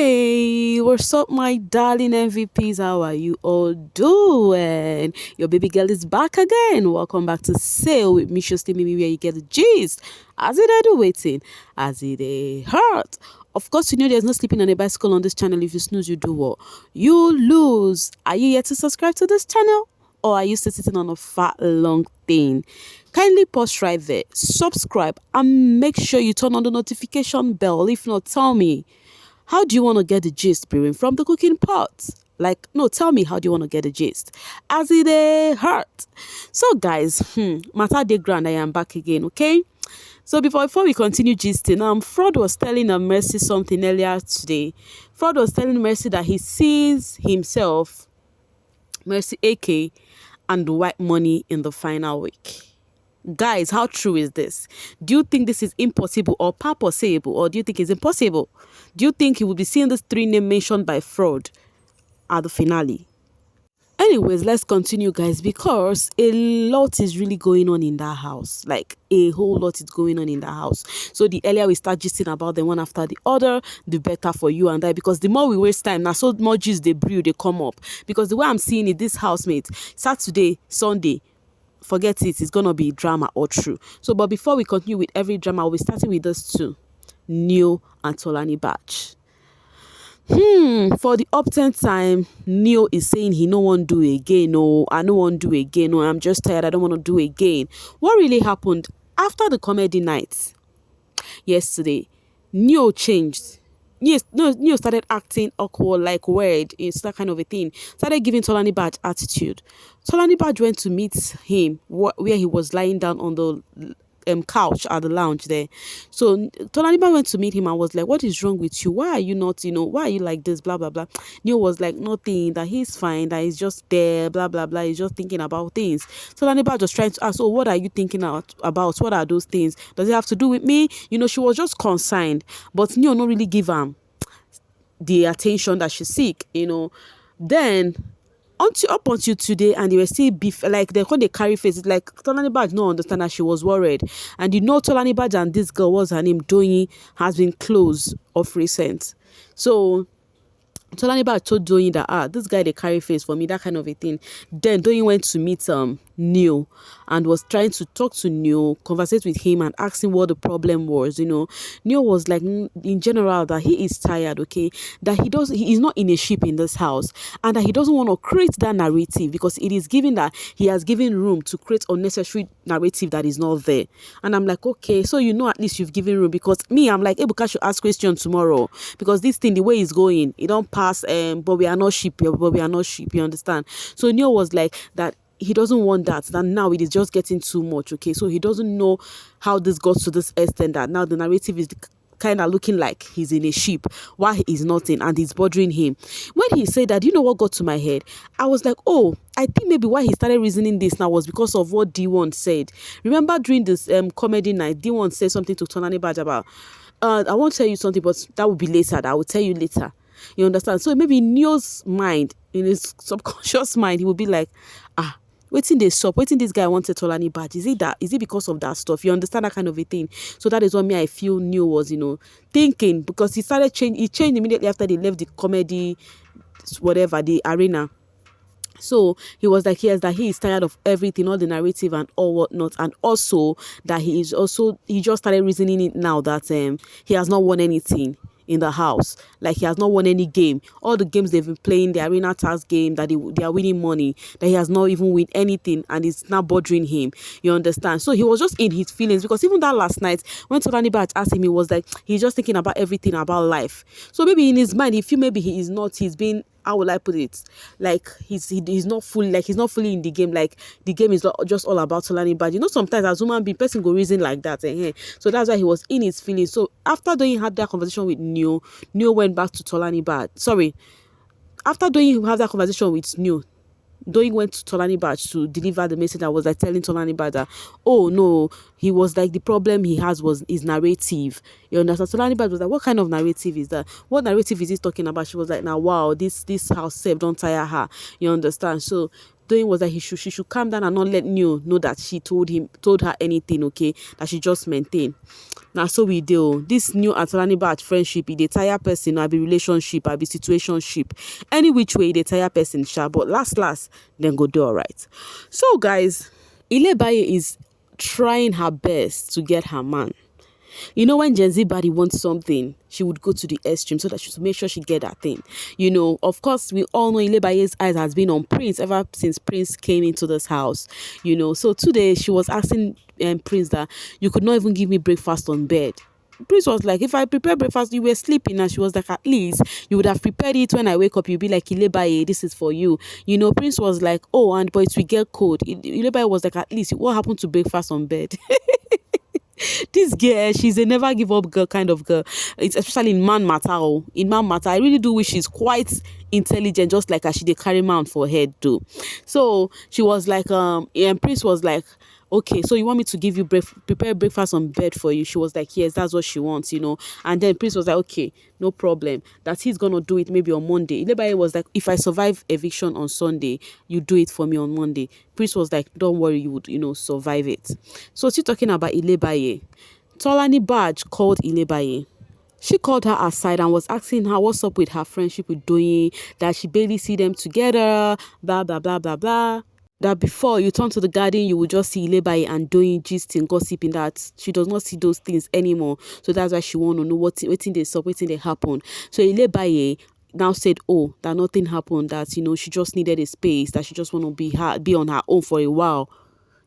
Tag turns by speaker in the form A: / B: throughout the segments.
A: Hey, what's up, my darling MVPs? How are you all doing? Your baby girl is back again. Welcome back to Sail with me, Shosti Mimi, where you get the gist. As it do waiting, as it hurt. Of course, you know there's no sleeping on a bicycle on this channel. If you snooze, you do what? You lose. Are you yet to subscribe to this channel? Or are you still sitting on a fat, long thing? Kindly pause right there, subscribe, and make sure you turn on the notification bell. If not, tell me. How do you want to get the gist, brewing from the cooking pot? Like, no, tell me, how do you want to get the gist? As it hurt. So, guys, matter dey grand, I am back again, okay? So, before we continue gisting, Fraud was telling Mercy something earlier today. Fraud was telling Mercy that he sees himself, Mercy AK, and white money in the final week. Guys, how true is this? Do you think this is impossible or possible, or do you think it's impossible? Do you think he will be seeing this three name mentioned by Fraud at the finale? Anyways, let's continue, guys, because a lot is really going on in that house. Like, a whole lot is going on in that house. So the earlier we start gisting about them one after the other, the better for you and I. Because the more we waste time, now so more gist they brew, they come up. Because the way I'm seeing it, this housemate, Saturday, Sunday, forget it, it's gonna be drama or true. So, but before we continue with every drama, we'll be starting with those two, Neo and Tolanibaj. For the upturn time, Neo is saying he no want do again. No, I no want do again. No, I'm just tired. I don't want to do again. What really happened after the comedy night yesterday? Neo changed. Yes, no, Neo started acting awkward, like weird. It's that kind of a thing. Started giving Tolanibaj attitude. Tolanibaj went to meet him where he was lying down on the couch at the lounge there. So Tolanibaj went to meet him and was like, "What is wrong with you? Why are you not, why are you like this? Blah blah blah." Neo was like, "Nothing. That he's fine. That he's just there. Blah blah blah. He's just thinking about things." Tolanibaj was trying to ask, "Oh, what are you thinking about? What are those things? Does it have to do with me?" She was just concerned, but Neo not really give him the attention that she seek. Then up until today, and they were still beef, like they carry face. It's like Tolanibaj no understand that she was worried, and Tolanibaj and this girl, was her name, Doyin, has been close of recent. So Tolanibaj told Doyin that this guy they carry face for me, that kind of a thing. Then Doyin went to meet Neo and was trying to talk to Neo, conversate with him and ask him what the problem was. Neo was like, in general, that he is tired, okay, that he is not in a ship in this house, and that he doesn't want to create that narrative because it is given that he has given room to create unnecessary narrative that is not there. And I'm like, okay, so at least you've given room, because me, I'm like, Ebuka should ask questions tomorrow, because this thing, the way it's going, it don't pass, but we are not ship, you understand? So Neo was like that he doesn't want that now it is just getting too much, okay? So he doesn't know how this got to this extent, that now the narrative is kind of looking like he's in a ship while he is not in, and it's bothering him. When he said that, what got to my head? I was like, oh, I think maybe why he started reasoning this now was because of what D1 said. Remember during this comedy night, D1 said something to Tolanibaj about, I won't tell you something, but that will be later, that I will tell you later. You understand? So maybe in Neo's mind, in his subconscious mind, he will be like, waiting this up, waiting this guy wanted Tolanibaj. Is it because of that stuff? You understand, that kind of a thing? So that is what I feel Neo was, thinking, because he changed immediately after they left the comedy, whatever, the arena. So he was like, yes, that he is tired of everything, all the narrative and all whatnot, and also that he just started reasoning it now that he has not won anything in the house. Like, he has not won any game. All the games they've been playing, the arena task game, that they are winning money, that he has not even win anything, and it's now bothering him. You understand? So he was just in his feelings, because even that last night when Tolanibaj asked him, he was like, he's just thinking about everything about life. So maybe in his mind, he feel maybe he's been, how will I put it? Like, he's not fully, like, he's not fully in the game. Like, the game is just all about Tolanibaj. Sometimes as human being, person go reason like that. So that's why he was in his feelings. So after Doyin had that conversation with Neo went back to Tolanibaj. Sorry. After Doyin had that conversation with Neo, Doyin went to Tolanibaj to deliver the message. I was like telling Tolanibaj that, oh no, he was like, the problem he has was his narrative. You understand? Tolanibaj was like, what kind of narrative is that? What narrative is he talking about? She was like, now wow, this house saved, don't tire her. You understand? So Doyin was that she should calm down and not let Neo know that she told her anything, okay? That she just maintain. Now so we do. This new Tolanibaj friendship, the tire person, I be relationship, I be situationship. Any which way the tire person shall, but last, then go do alright. So guys, Ilebaye is trying her best to get her man. You know, when Gen Z body wants something, she would go to the extreme so that she to make sure she get that thing. You know, of course, we all know Ilebaye's eyes has been on Prince ever since Prince came into this house. You know, so today she was asking Prince that you could not even give me breakfast on bed. Prince was like, if I prepare breakfast, you were sleeping. And she was like, at least you would have prepared it when I wake up. You'd be like, Ilebaye, this is for you. You know, Prince was like, oh, and but it will get cold. Ilebaye was like, at least what happened to breakfast on bed? This girl, she's a never give up girl kind of girl. It's especially in man matter. Oh, in man matter, I really do wish she's quite intelligent, just like her. She did carry man for head too. So she was like, and Prince was like, okay, so you want me to give you prepare breakfast on bed for you? She was like, yes, that's what she wants, you know. And then Prince was like, okay, no problem. That he's gonna do it maybe on Monday. Ilebaye was like, if I survive eviction on Sunday, you do it for me on Monday. Prince was like, don't worry, you would, you know, survive it. So she's talking about Ilebaye. Tolanibaj called Ilebaye. She called her aside and was asking her what's up with her friendship with Doyin, that she barely see them together, blah, blah, blah, blah, blah. That before you turn to the garden, you will just see Ilebaye and Doyin gisting, gossiping, that she does not see those things anymore. So that's why she want to know what they stop, what they happen. So Ilebaye now said, oh, that nothing happened, that, you know, she just needed a space, that she just want to be on her own for a while,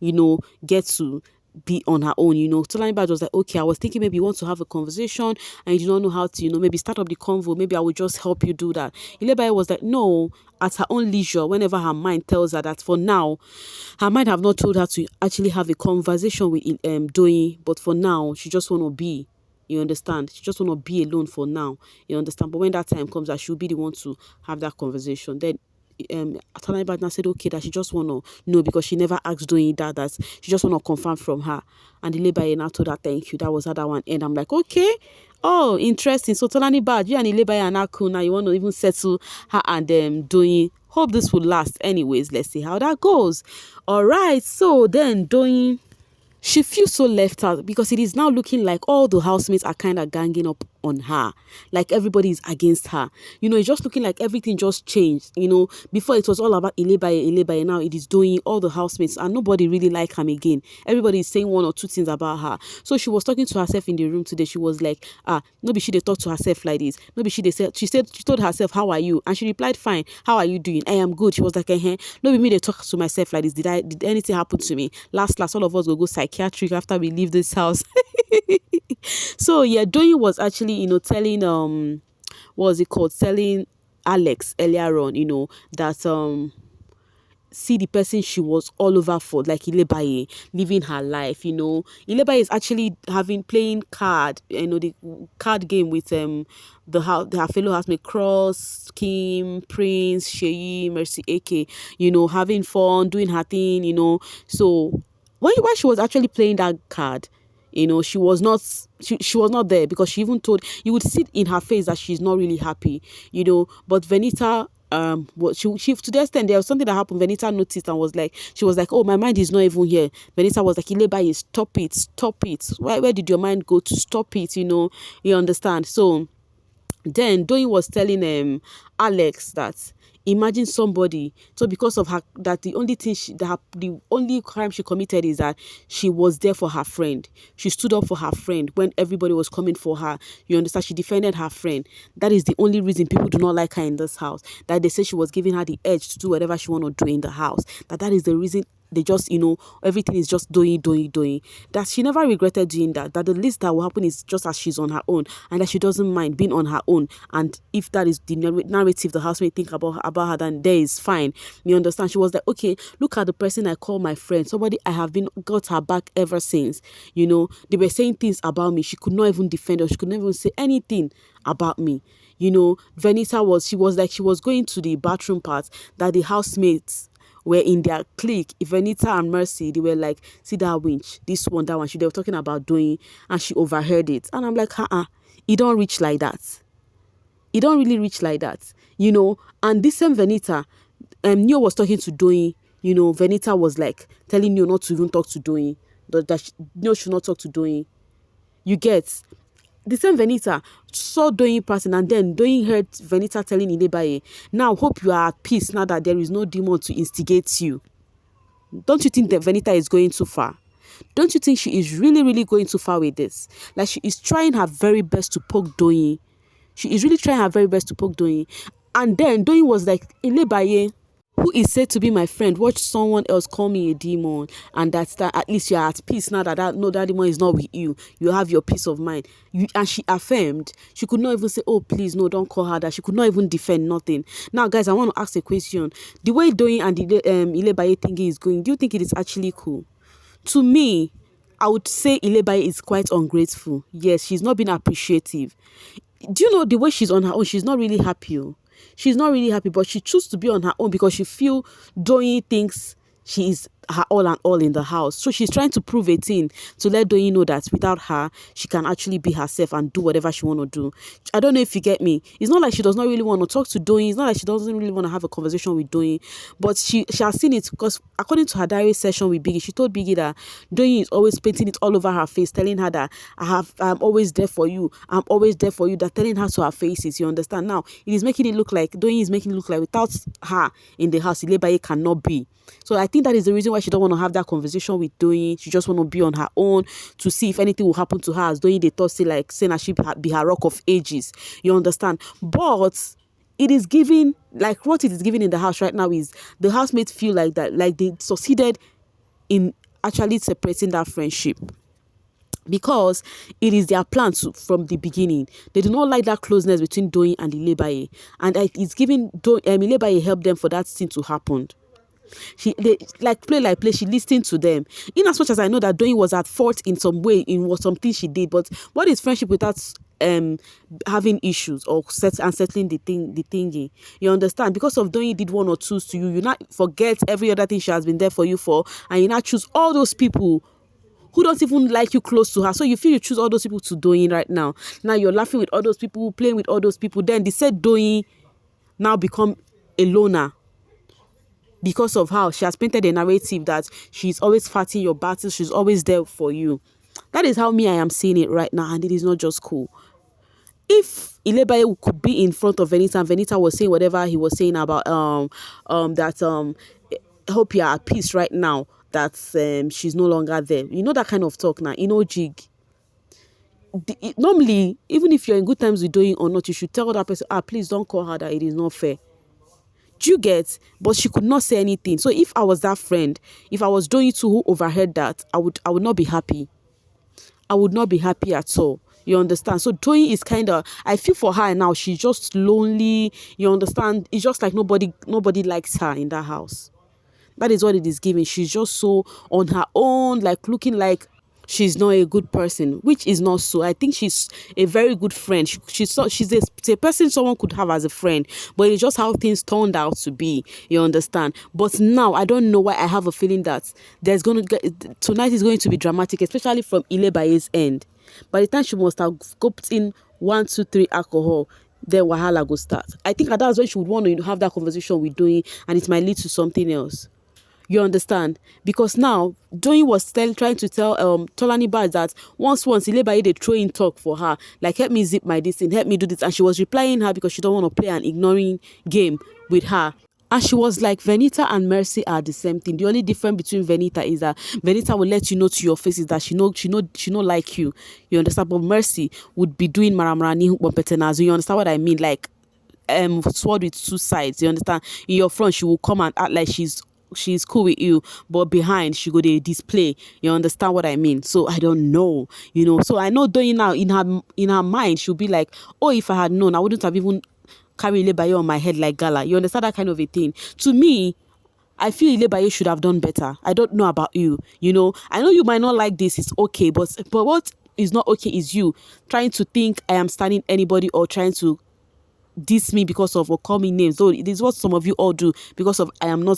A: you know, get to be on her own, you know. Tolanibaj was like, okay, I was thinking maybe you want to have a conversation and you do not know how to, you know, maybe start up the convo, maybe I will just help you do that. Ilebaye was like, no, at her own leisure, whenever her mind tells her that for now, her mind have not told her to actually have a conversation with Doyin, but for now, she just want to be. You understand? She just want to be alone for now. You understand? But when that time comes, that she'll be the one to have that conversation. Then Tolanibaj now said, okay, that she just want to know because she never asked Doyin that she just want to confirm from her. And Ilebaye now told her, thank you. That was how that one. And I'm like, okay. Oh, interesting. So Tolanibaj, you and Ilebaye are now cool now. You want to even settle her and Doyin. Hope this will last. Anyways, let's see how that goes. All right. So then Doyin, she feels so left out because it is now looking like all the housemates are kind of ganging up on her, like everybody is against her. You know, it's just looking like everything just changed. You know, before it was all about Ilebaye, now it is Doyin all the housemates, and nobody really like her again. Everybody is saying one or two things about her. So she was talking to herself in the room today. She was like, nobody she they talk to herself like this. Nobody she told herself, how are you? And she replied, fine. How are you doing? I am good. She was like, nobody me they talk to myself like this. Did anything happen to me? Last, all of us will go psychiatric after we leave this house. So yeah, Doyin was actually, you know, telling what was it called? Telling Alex earlier on, you know, that see the person she was all over for, like Ilebaye, living her life, you know. Ilebaye is actually playing card, you know, the card game with her fellow housemate Cross, Kim, Prince, Sheyi, Mercy Eke, you know, having fun, doing her thing, you know. So when she was actually playing that card, you know, she was not there, because she even told, you would see in her face that she's not really happy, you know. But Venita, she to the extent there was something that happened, Venita noticed and she was like, oh, my mind is not even here. Venita was like, Ilebaye, stop it. Where did your mind go to? Stop it, you know, you understand. So then Doyin was telling Alex that, imagine somebody, so because of her, that the only thing the only crime she committed is that she was there for her friend. She stood up for her friend when everybody was coming for her. You understand? She defended her friend. That is the only reason people do not like her in this house. That they say she was giving her the edge to do whatever she want to do in the house. That is the reason they just, you know, everything is just doing. That she never regretted doing that. That the least that will happen is just as she's on her own, and that she doesn't mind being on her own. And if that is the narrative the housemate think about her, then there is fine. You understand? She was like, okay, look at the person I call my friend. Somebody I have got her back ever since. You know, they were saying things about me. She could not even defend her. She could not even say anything about me. You know, Venita was going to the bathroom part, that the housemates were in their clique. Venita and Mercy, they were like, see that winch, this one, that one. They were talking about Doyin, and she overheard it. And I'm like, it don't reach like that. It don't really reach like that, you know. And this same Venita, Neo was talking to Doyin Venita was like telling you not to even talk to Doyin, that she, should not talk to Doyin. You get the same Venita saw Doyin passing, and then Doyin heard Venita telling Ilebaye, now hope you are at peace now that there is no demon to instigate you. Don't you think that Venita is going too far? Don't you think she is really, really going too far with this? Like, she is trying her very best to poke Doyin. She is really trying her very best to poke Doyin. And then Doyin was like, Ilebaye, who is said to be my friend, watch someone else call me a demon, and that at least you're at peace now that demon is not with you. You have your peace of mind. And she affirmed. She could not even say, oh, please, no, don't call her that. She could not even defend nothing. Now, guys, I want to ask a question. The way Doyin and the Ilebaye thingy is going, do you think it is actually cool? To me, I would say Ilebaye is quite ungrateful. Yes, she's not being appreciative. Do you know the way she's on her own? She's not really happy. She's not really happy, but she chooses to be on her own because she feel Doyin thinks she is her all and all in the house. So she's trying to prove a thing to let Doyin know that without her, she can actually be herself and do whatever she want to do. I don't know if you get me. It's not like she does not really want to talk to Doyin. It's not like she doesn't really want to have a conversation with Doyin. But she has seen it because according to her diary session with Biggie, she told Biggie that Doyin is always painting it all over her face, telling her that I'm always there for you. I'm always there for you. That telling her to her faces. You understand? Now, it is making it look like Doyin is making it look like without her in the house, Ilebaye cannot be. So I think that is the reason why she don't want to have that conversation with Doyin. She just want to be on her own to see if anything will happen to her. As Doyin, they thought, say like saying that she be her rock of ages. You understand? But it is giving, like what it is giving in the house right now is the housemates feel like that, like they succeeded in actually separating that friendship. Because it is their plan from the beginning. They do not like that closeness between Doyin and Ilebaye. And it's giving Ilebaye help them for that thing to happen. They like play. She listened to them. In as much as I know that Doyin was at fault in some way in what something she did, but what is friendship without having issues or unsettling the thingy? You understand? Because of Doyin did one or two to you, you not forget every other thing she has been there for you for, and you not choose all those people who don't even like you close to her. So you feel you choose all those people to Doyin right now. Now you're laughing with all those people, playing with all those people. Then they said Doyin now become a loner. Because of how she has painted a narrative that she's always fighting your battles, she's always there for you. That is how I am seeing it right now, and it is not just cool. If Ilebaye could be in front of Venita, and Venita was saying whatever he was saying about that hope you're at peace right now, that she's no longer there. You know that kind of talk now, jig. Normally, even if you're in good times with Doyin or not, you should tell that person, please don't call her that, it is not fair. Do you get? But she could not say anything. So if I was that friend, if I was Doyin too who overheard that, I would not be happy. I would not be happy at all. You understand? So Doyin is kind of, I feel for her now. She's just lonely. You understand? It's just like nobody likes her in that house. That is what it is giving. She's just so on her own, like looking like she's not a good person, which is not so. I think she's a very good friend. She's a person someone could have as a friend, but it's just how things turned out to be. You understand? But now I don't know why I have a feeling that tonight is going to be dramatic, especially from Ilebaye's end. By the time she must have scoped in 1, 2, 3 alcohol, then wahala go start. I think that's when she would want to have that conversation with Doyin, and it might lead to something else. You understand? Because now Doyin was trying to tell Tolanibaj that once Ilebaye they throw in talk for her, like help me zip my this thing, help me do this, and she was replying her because she don't want to play an ignoring game with her. And she was like, Venita and Mercy are the same thing. The only difference between Venita is that Venita will let you know to your face is that she no like you. You understand? But Mercy would be doing maramrani humpetenazo. You understand what I mean? Like sword with two sides. You understand? In your front, she will come and act like she's cool with you, but behind she go dey display. You understand what I mean? So I don't know, so I know Doyin now in her mind she'll be like, oh, if I had known, I wouldn't have even carried Ilebaye on my head like gala. You understand that kind of a thing? To me, I feel Ilebaye should have done better. I don't know about you. I know you might not like this, it's okay, but what is not okay is you trying to think I am standing anybody or trying to diss me because of or call me names. So it is what some of you all do because of I am not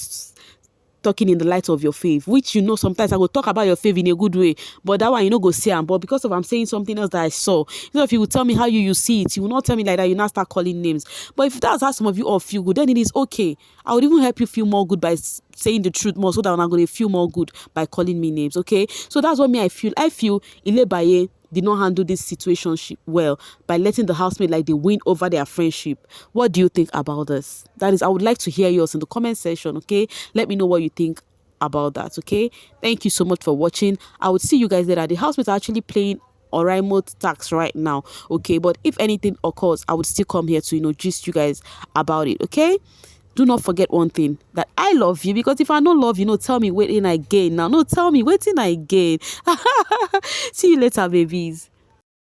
A: talking in the light of your fave, which sometimes I will talk about your fave in a good way, but that one go see am. But because of I'm saying something else that I saw, if you would tell me how you see it, you will not tell me like that. You now start calling names. But if that's how some of you all feel good, then it is okay. I would even help you feel more good by saying the truth more, so that I'm going to feel more good by calling me names. Okay, so that's what I feel. I feel Ilebaye did not handle this situation well by letting the housemate like they win over their friendship. What do you think about this? That is, I would like to hear yours in the comment section. Okay, let me know what you think about that. Okay, thank you so much for watching. I would see you guys later. The housemates are actually playing remote tax right now. Okay, but if anything occurs, I would still come here to gist you guys about it. Okay, do not forget one thing, that I love you, because if I don't love you, tell me waiting again now. No, tell me waiting again. See you later, babies.